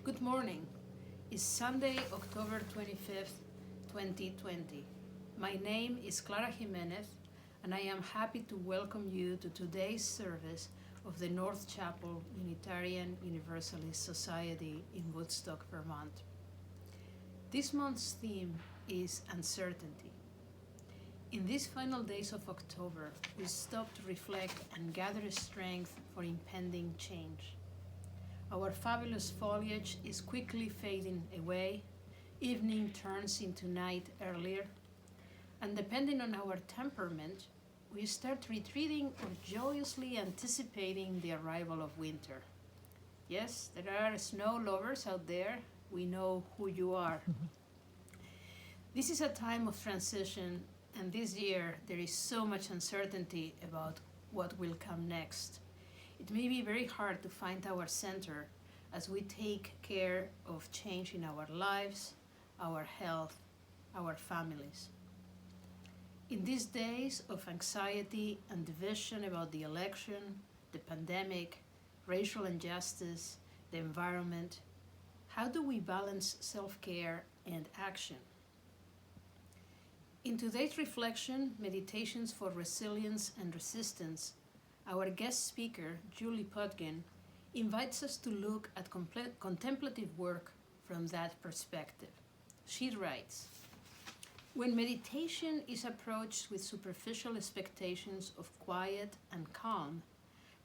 Good morning. It's Sunday, October 25th, 2020. My name is Clara Jimenez, and I am happy to welcome you to today's service of the North Chapel Unitarian Universalist Society in Woodstock, Vermont. This month's theme is uncertainty. In these final days of October, we stop to reflect and gather strength for impending change. Our fabulous foliage is quickly fading away, evening turns into night earlier, and depending on our temperament, we start retreating or joyously anticipating the arrival of winter. Yes, there are snow lovers out there. We know who you are. This is a time of transition, and this year there is so much uncertainty about what will come next. It may be very hard to find our center as we take care of change in our lives, our health, our families. In these days of anxiety and division about the election, the pandemic, racial injustice, the environment, how do we balance self-care and action? In today's reflection, Meditations for Resilience and Resistance, our guest speaker, Julie Putkin, invites us to look at contemplative work from that perspective. She writes, "When meditation is approached with superficial expectations of quiet and calm,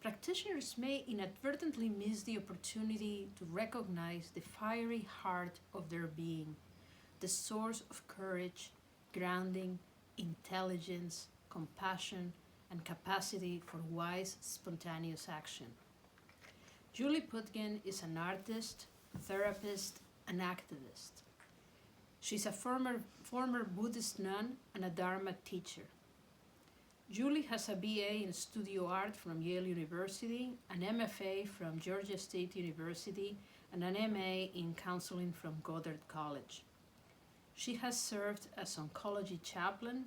practitioners may inadvertently miss the opportunity to recognize the fiery heart of their being, the source of courage, grounding, intelligence, compassion, and capacity for wise, spontaneous action." Julie Putkin is an artist, therapist, and activist. She's a former Buddhist nun and a Dharma teacher. Julie has a BA in studio art from Yale University, an MFA from Georgia State University, and an MA in counseling from Goddard College. She has served as oncology chaplain,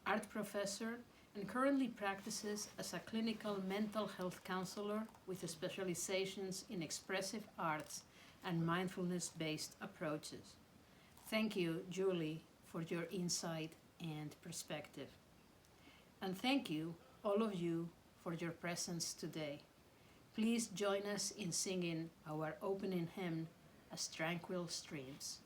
art professor, and currently practices as a clinical mental health counselor with specializations in expressive arts and mindfulness-based approaches. Thank you, Julie, for your insight and perspective. And thank you, all of you, for your presence today. Please join us in singing our opening hymn, As Tranquil Streams.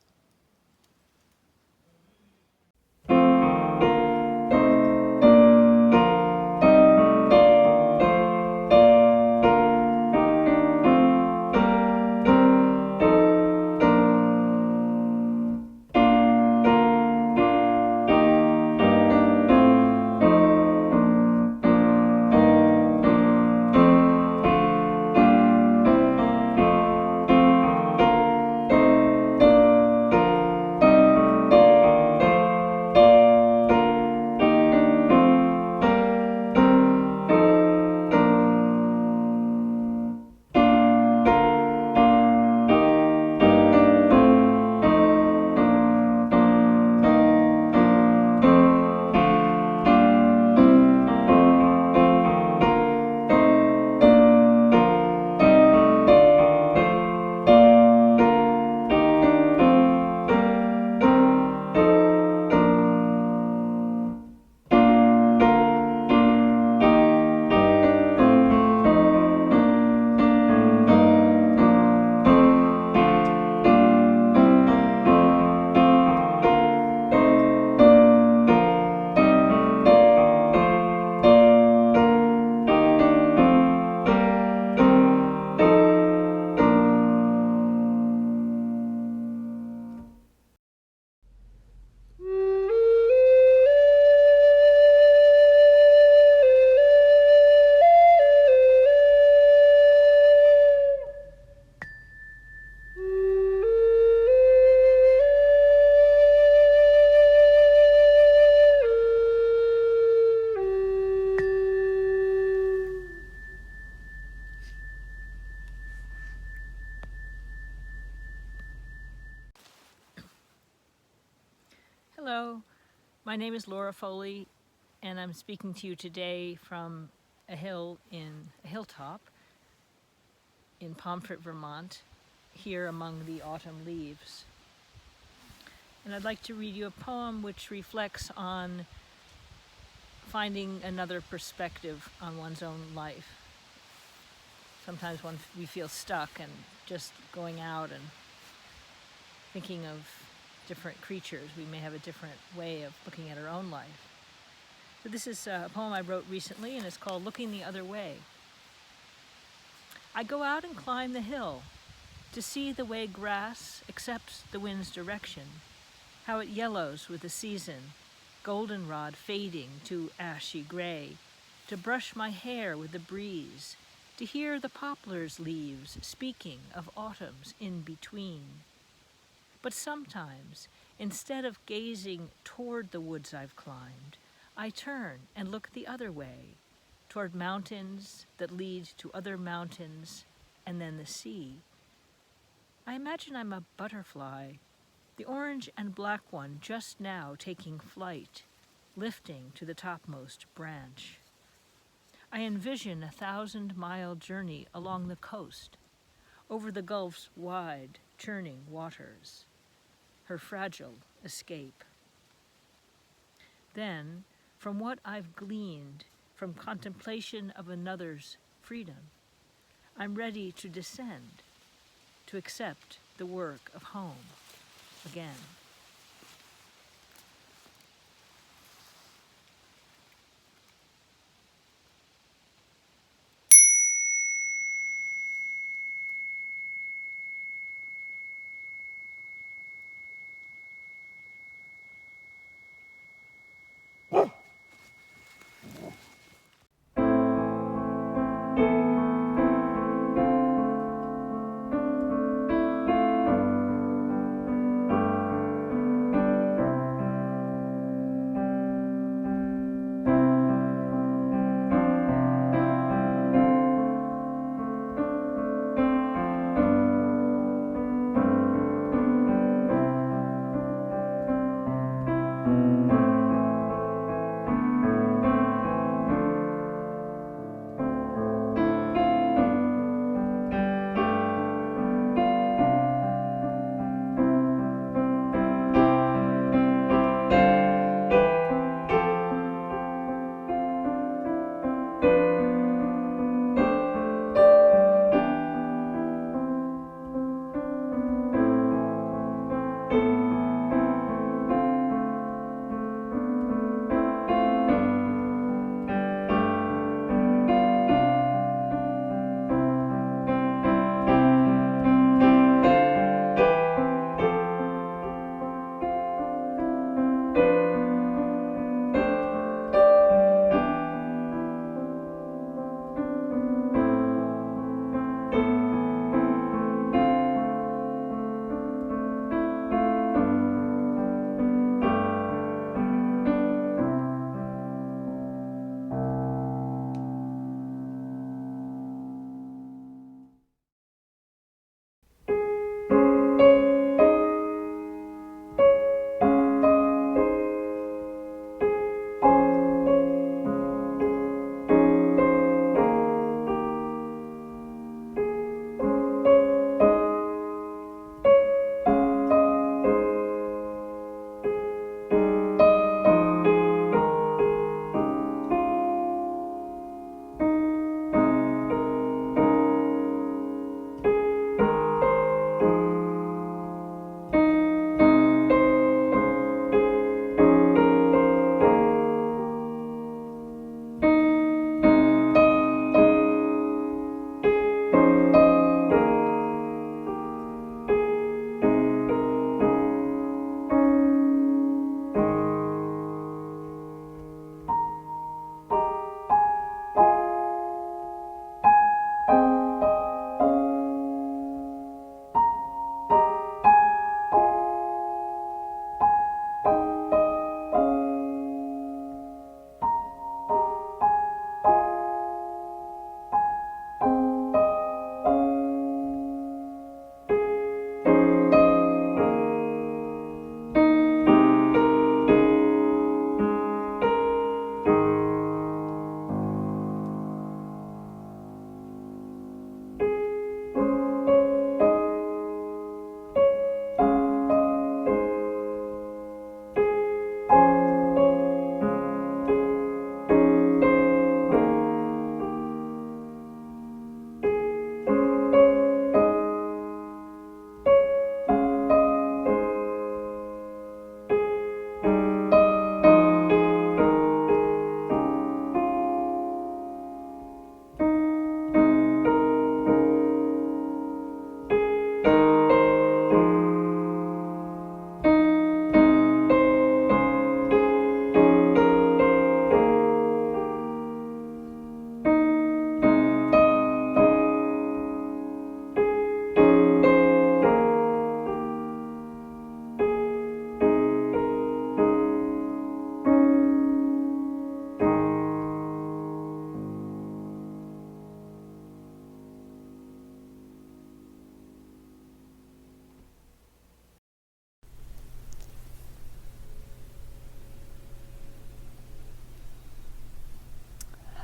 Hello, my name is Laura Foley, and I'm speaking to you today from a hilltop in Pomfret, Vermont. here among the autumn leaves. And I'd like to read you a poem which reflects on finding another perspective on one's own life. Sometimes we feel stuck and just going out and thinking of different creatures. We may have a different way of looking at our own life. So this is a poem I wrote recently, and it's called Looking the Other Way. I go out and climb the hill to see the way grass accepts the wind's direction, how it yellows with the season, goldenrod fading to ashy gray, to brush my hair with the breeze, to hear the poplar's leaves speaking of autumn's in between. But sometimes, instead of gazing toward the woods I've climbed, I turn and look the other way, toward mountains that lead to other mountains and then the sea. I imagine I'm a butterfly, the orange and black one just now taking flight, lifting to the topmost branch. I envision a 1,000-mile journey along the coast, over the Gulf's wide, churning waters, her fragile escape. Then, from what I've gleaned from contemplation of another's freedom, I'm ready to descend, to accept the work of home again.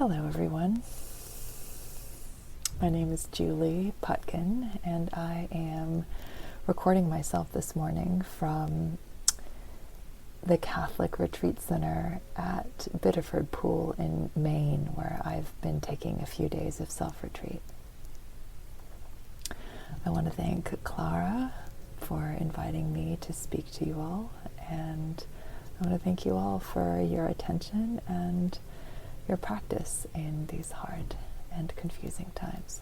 Hello, everyone. My name is Julie Putkin, and I am recording myself this morning from the Catholic Retreat Center at Biddeford Pool in Maine, where I've been taking a few days of self-retreat. I want to thank Clara for inviting me to speak to you all, and I want to thank you all for your attention and your practice in these hard and confusing times.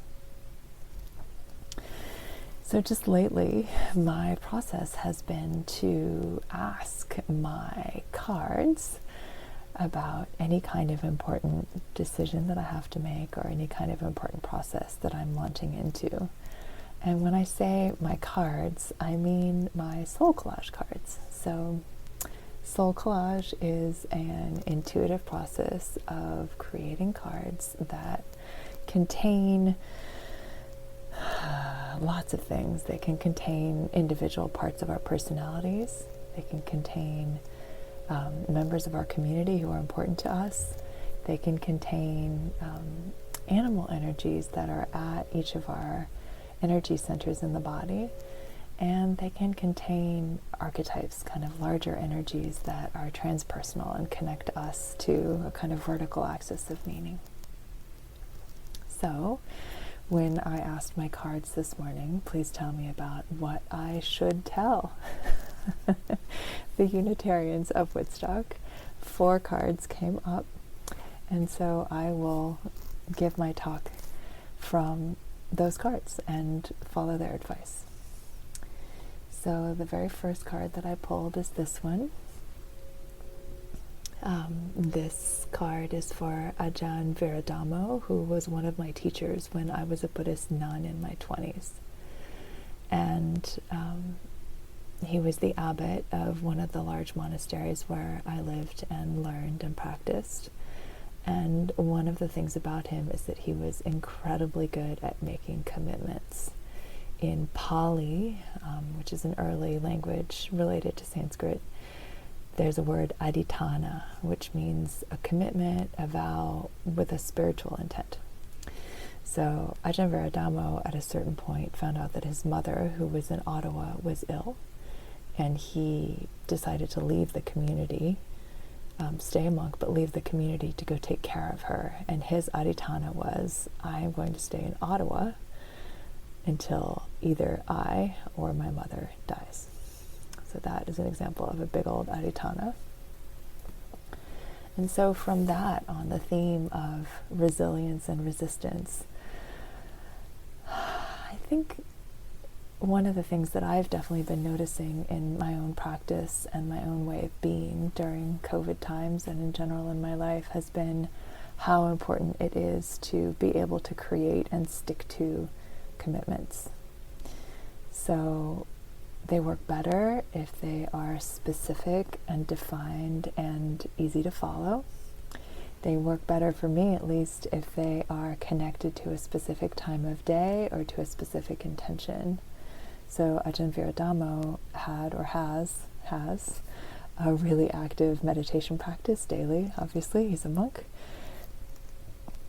So just lately, my process has been to ask my cards about any kind of important decision that I have to make or any kind of important process that I'm launching into. And when I say my cards, I mean my soul collage cards. So soul collage is an intuitive process of creating cards that contain lots of things. They can contain individual parts of our personalities. They can contain members of our community who are important to us. They can contain animal energies that are at each of our energy centers in the body. And they can contain archetypes, kind of larger energies that are transpersonal and connect us to a kind of vertical axis of meaning. So, when I asked my cards this morning, please tell me about what I should tell the Unitarians of Woodstock, 4 cards came up. And so I will give my talk from those cards and follow their advice. So the very first card that I pulled is this one. This card is for Ajahn Viradamo, who was one of my teachers when I was a Buddhist nun in my 20s. And he was the abbot of one of the large monasteries where I lived and learned and practiced. And one of the things about him is that he was incredibly good at making commitments. In Pali, which is an early language related to Sanskrit, there's a word adhitthana, which means a commitment, a vow with a spiritual intent. So Ajahn Viradamo at a certain point found out that his mother, who was in Ottawa, was ill, and he decided to leave the community, stay a monk, but leave the community to go take care of her. And his adhitthana was, I am going to stay in Ottawa until either I or my mother dies. So that is an example of a big old adhitthana. And so from that, on the theme of resilience and resistance, I think one of the things that I've definitely been noticing in my own practice and my own way of being during COVID times and in general in my life has been how important it is to be able to create and stick to commitments. So they work better if they are specific and defined and easy to follow. They work better for me, at least, if they are connected to a specific time of day or to a specific intention. So Ajahn Viradamo had or has a really active meditation practice daily. Obviously, he's a monk.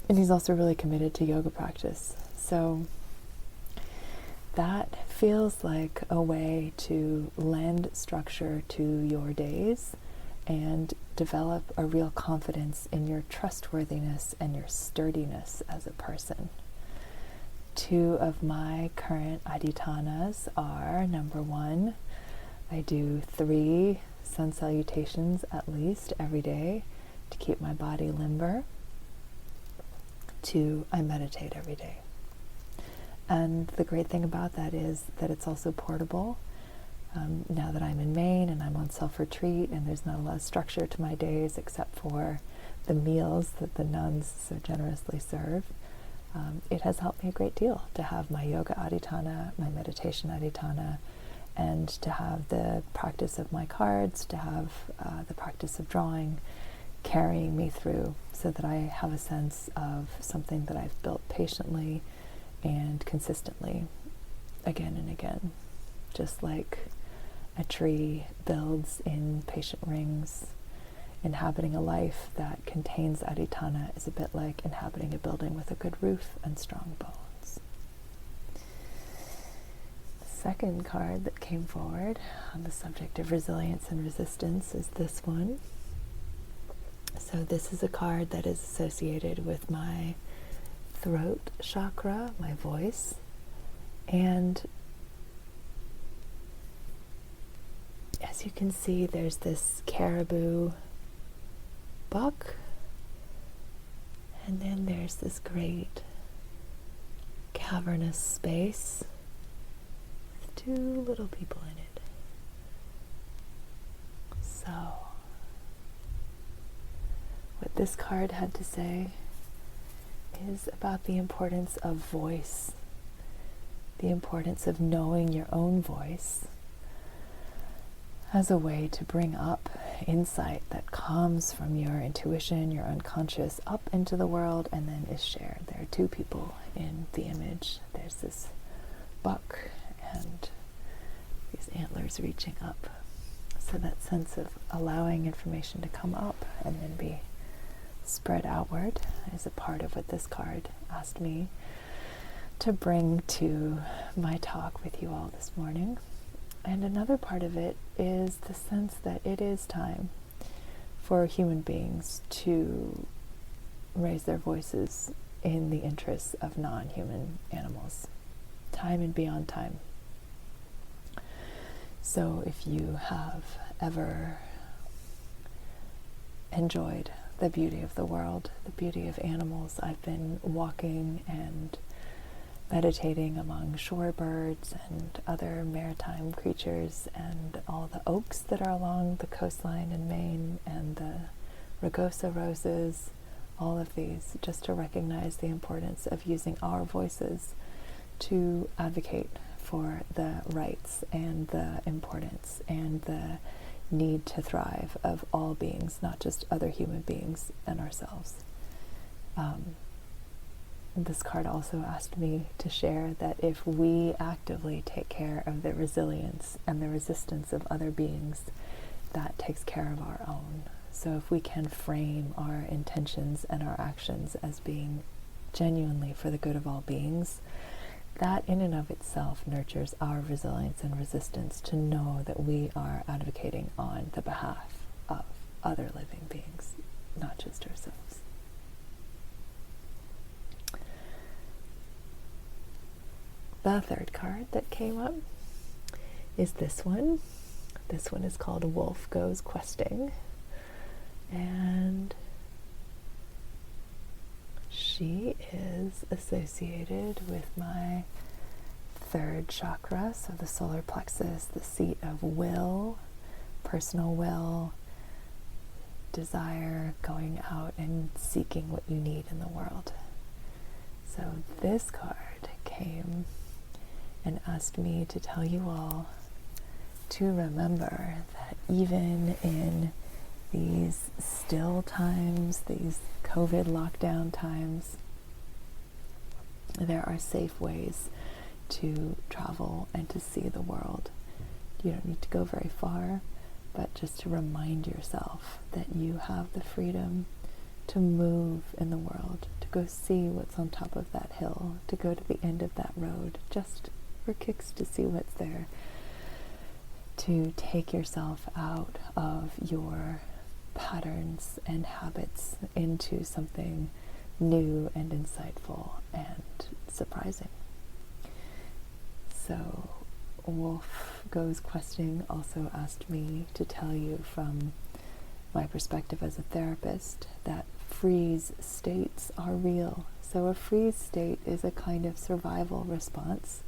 And he's also really committed to yoga practice. So that feels like a way to lend structure to your days and develop a real confidence in your trustworthiness and your sturdiness as a person. 2 of my current adhitthanas are, number 1, I do 3 sun salutations at least every day to keep my body limber. 2, I meditate every day. And the great thing about that is that it's also portable. Now that I'm in Maine and I'm on self-retreat and there's not a lot of structure to my days except for the meals that the nuns so generously serve, it has helped me a great deal to have my yoga adhitthana, my meditation adhitthana, and to have the practice of my cards, to have the practice of drawing carrying me through so that I have a sense of something that I've built patiently and consistently again and again, just like a tree builds in patient rings inhabiting a life that contains adhitthana is a bit like inhabiting a building with a good roof and strong bones. The second card that came forward on the subject of resilience and resistance is this one. So this is a card that is associated with my throat chakra, my voice, and as you can see, there's this caribou buck, and then there's this great cavernous space with two little people in it. So, what this card had to say is about the importance of voice, the importance of knowing your own voice as a way to bring up insight that comes from your intuition, your unconscious, up into the world and then is shared. There are two people in the image. There's this buck and these antlers reaching up. So that sense of allowing information to come up and then be spread outward is a part of what this card asked me to bring to my talk with you all this morning. And another part of it is the sense that it is time for human beings to raise their voices in the interests of non-human animals. Time and beyond time. So if you have ever enjoyed the beauty of the world, the beauty of animals, I've been walking and meditating among shorebirds and other maritime creatures and all the oaks that are along the coastline in Maine and the rugosa roses, all of these, just to recognize the importance of using our voices to advocate for the rights and the importance and the need to thrive of all beings, not just other human beings and ourselves. This card also asked me to share that if we actively take care of the resilience and the resistance of other beings, that takes care of our own. So if we can frame our intentions and our actions as being genuinely for the good of all beings, that in and of itself nurtures our resilience and resistance to know that we are advocating on the behalf of other living beings, not just ourselves. The third card that came up is this one. This one is called Wolf Goes Questing. And she is associated with my third chakra, so the solar plexus, the seat of will, personal will, desire, going out and seeking what you need in the world. So this card came and asked me to tell you all to remember that even in these still times, these COVID lockdown times, there are safe ways to travel and to see the world. You don't need to go very far, but just to remind yourself that you have the freedom to move in the world, to go see what's on top of that hill, to go to the end of that road, just for kicks to see what's there, to take yourself out of your patterns and habits into something new and insightful and surprising. So Wolf Goes Questing also asked me to tell you from my perspective as a therapist that freeze states are real. So a freeze state is a kind of survival response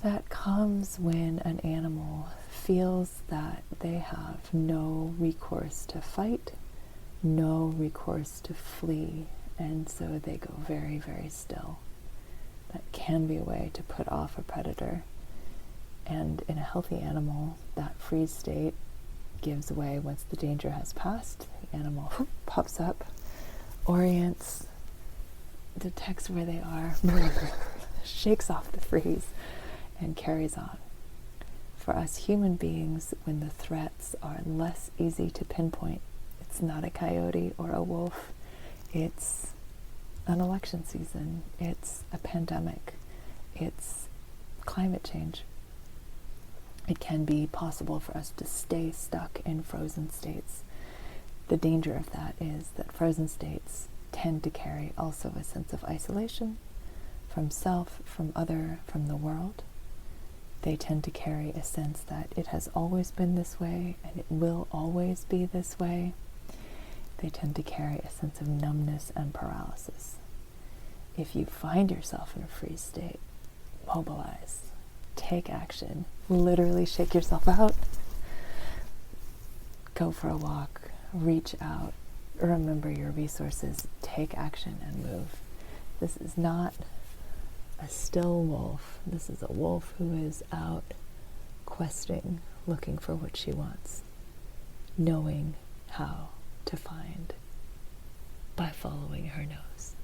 that comes when an animal feels that they have no recourse to fight, no recourse to flee, and so they go very, very still. That can be a way to put off a predator. And in a healthy animal, that freeze state gives way once the danger has passed. The animal pops up, orients, detects where they are, shakes off the freeze, and carries on. For us human beings, when the threats are less easy to pinpoint, it's not a coyote or a wolf, it's an election season, it's a pandemic, it's climate change. It can be possible for us to stay stuck in frozen states. The danger of that is that frozen states tend to carry also a sense of isolation from self, from other, from the world. They tend to carry a sense that it has always been this way and it will always be this way. They tend to carry a sense of numbness and paralysis. If you find yourself in a freeze state, mobilize, take action, literally shake yourself out, go for a walk, reach out, remember your resources, take action and move. This is not a still wolf. This is a wolf who is out questing, looking for what she wants, knowing how to find by following her nose.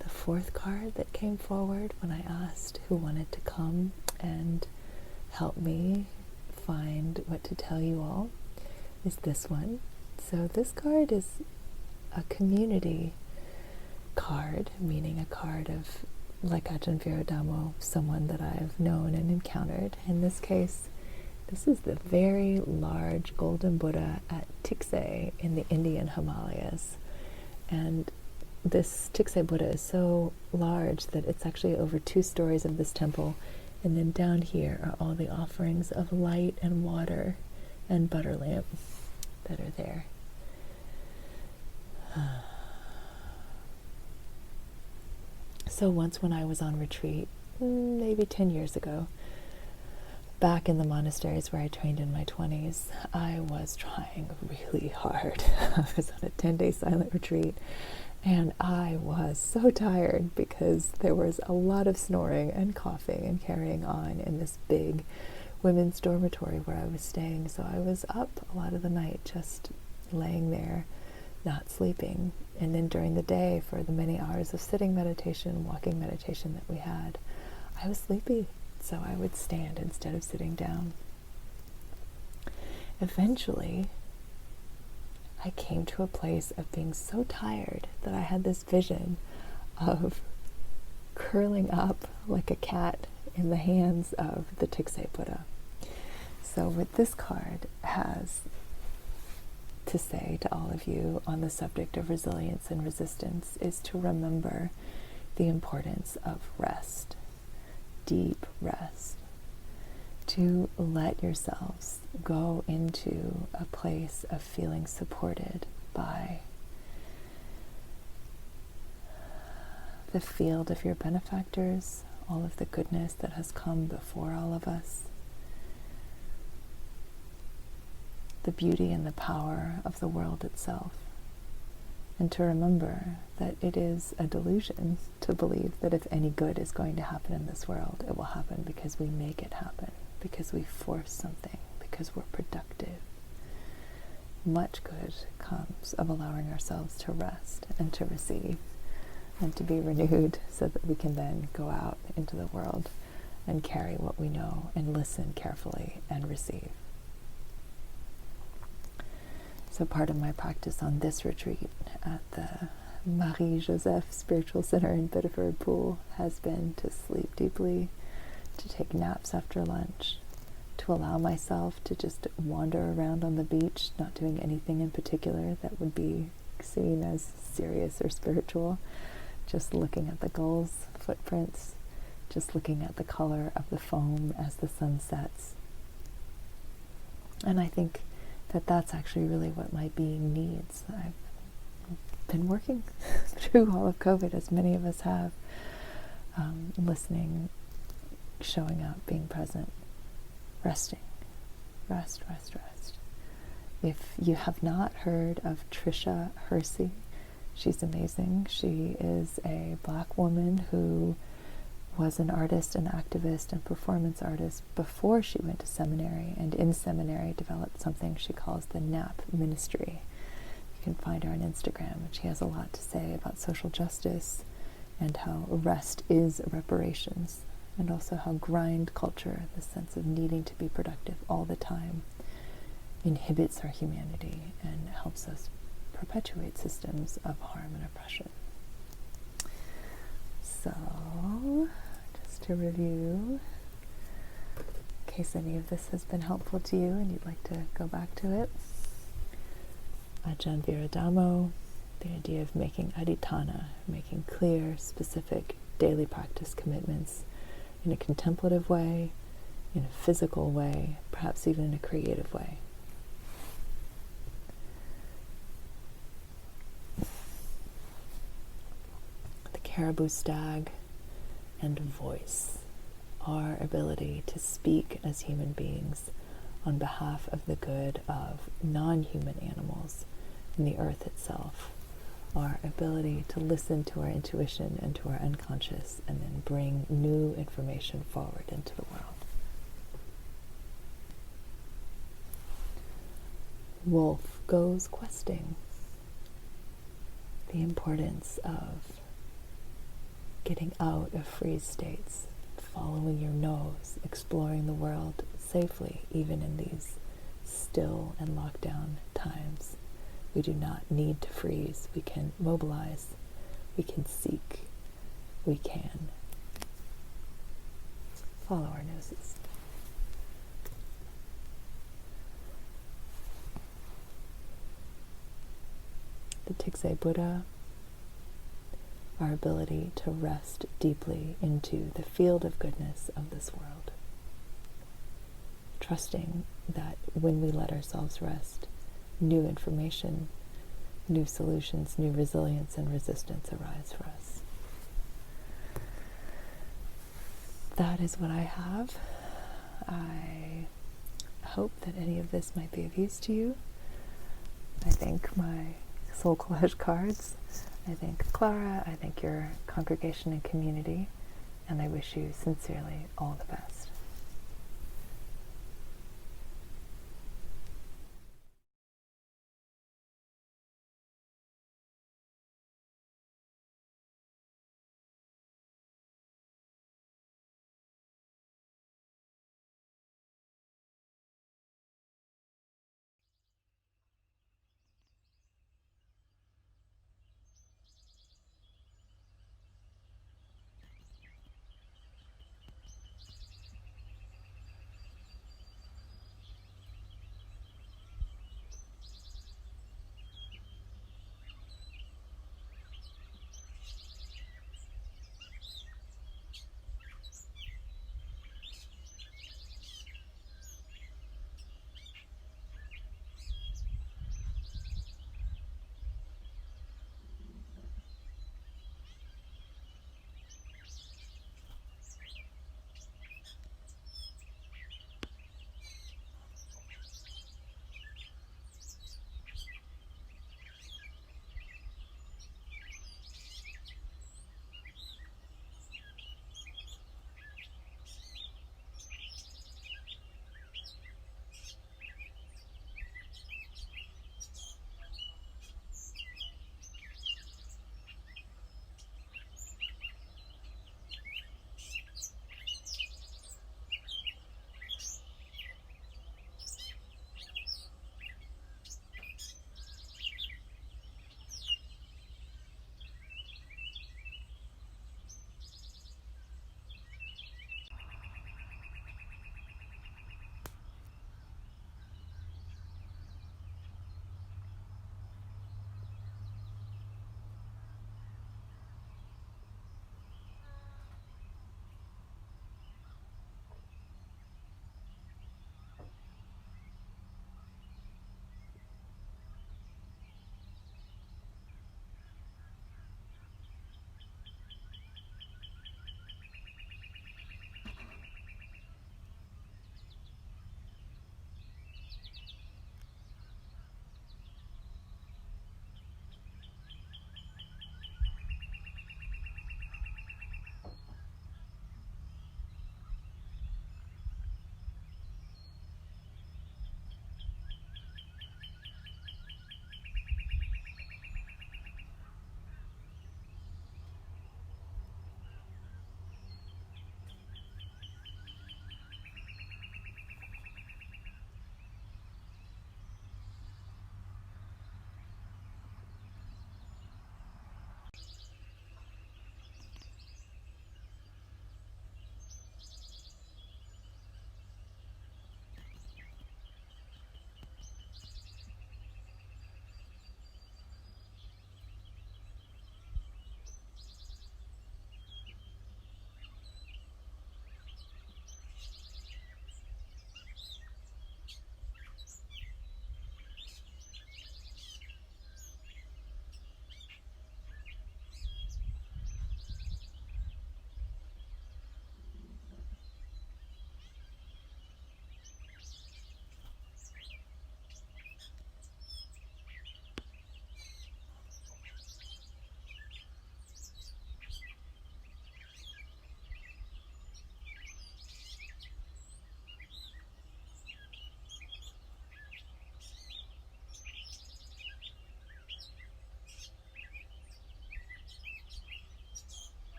The fourth card that came forward when I asked who wanted to come and help me find what to tell you all is this one. So this card is a community card, meaning a card of, like Ajahn Viradamo, someone that I've known and encountered. In this case, this is the very large golden Buddha at Tikse in the Indian Himalayas. And this Tikse Buddha is so large that it's actually over 2 stories of this temple. And then down here are all the offerings of light and water and butter lamp that are there. So once when I was on retreat, maybe 10 years ago, back in the monasteries where I trained in my 20s, I was trying really hard. I was on a 10-day silent retreat, and I was so tired because there was a lot of snoring and coughing and carrying on in this big women's dormitory where I was staying. So I was up a lot of the night just laying there, not sleeping. And then during the day, for the many hours of sitting meditation, walking meditation that we had, I was sleepy. So I would stand instead of sitting down. Eventually, I came to a place of being so tired that I had this vision of curling up like a cat in the hands of the Tikse Buddha. So what this card has to say to all of you on the subject of resilience and resistance is to remember the importance of rest, deep rest, to let yourselves go into a place of feeling supported by the field of your benefactors, all of the goodness that has come before all of us, the beauty and the power of the world itself, and to remember that it is a delusion to believe that if any good is going to happen in this world, it will happen because we make it happen, because we force something, because we're productive. Much good comes of allowing ourselves to rest and to receive and to be renewed so that we can then go out into the world and carry what we know and listen carefully and receive. So part of my practice on this retreat at the Marie-Joseph Spiritual Center in Biddeford Pool has been to sleep deeply, to take naps after lunch, to allow myself to just wander around on the beach, not doing anything in particular that would be seen as serious or spiritual, just looking at the gulls' footprints, just looking at the color of the foam as the sun sets. And I think that that's actually really what my being needs. I've been working through all of COVID, as many of us have, listening, showing up, being present, resting. Rest, rest, rest. If you have not heard of Trisha Hersey, she's amazing. She is a Black woman who was an artist, an activist, and performance artist before she went to seminary, and in seminary developed something she calls the NAP ministry, can find her on Instagram, and she has a lot to say about social justice and how rest is reparations, and also how grind culture, the sense of needing to be productive all the time, inhibits our humanity and helps us perpetuate systems of harm and oppression. So, just to review, in case any of this has been helpful to you and you'd like to go back to it, Ajahn Viradamo, the idea of making adhitthana, making clear, specific daily practice commitments in a contemplative way, in a physical way, perhaps even in a creative way. The caribou stag and voice, our ability to speak as human beings on behalf of the good of non-human animals and the earth itself, our ability to listen to our intuition and to our unconscious and then bring new information forward into the world. Wolf goes questing. The importance of getting out of freeze states, following your nose, exploring the world safely, even in these still and lockdown times. We do not need to freeze. We can mobilize. We can seek. We can follow our noses. The Tikse Buddha, our ability to rest deeply into the field of goodness of this world. Trusting that when we let ourselves rest, new information, new solutions, new resilience and resistance arise for us. That is what I have. I hope that any of this might be of use to you. I thank my Soul Collage cards. I thank Clara. I thank your congregation and community. And I wish you sincerely all the best.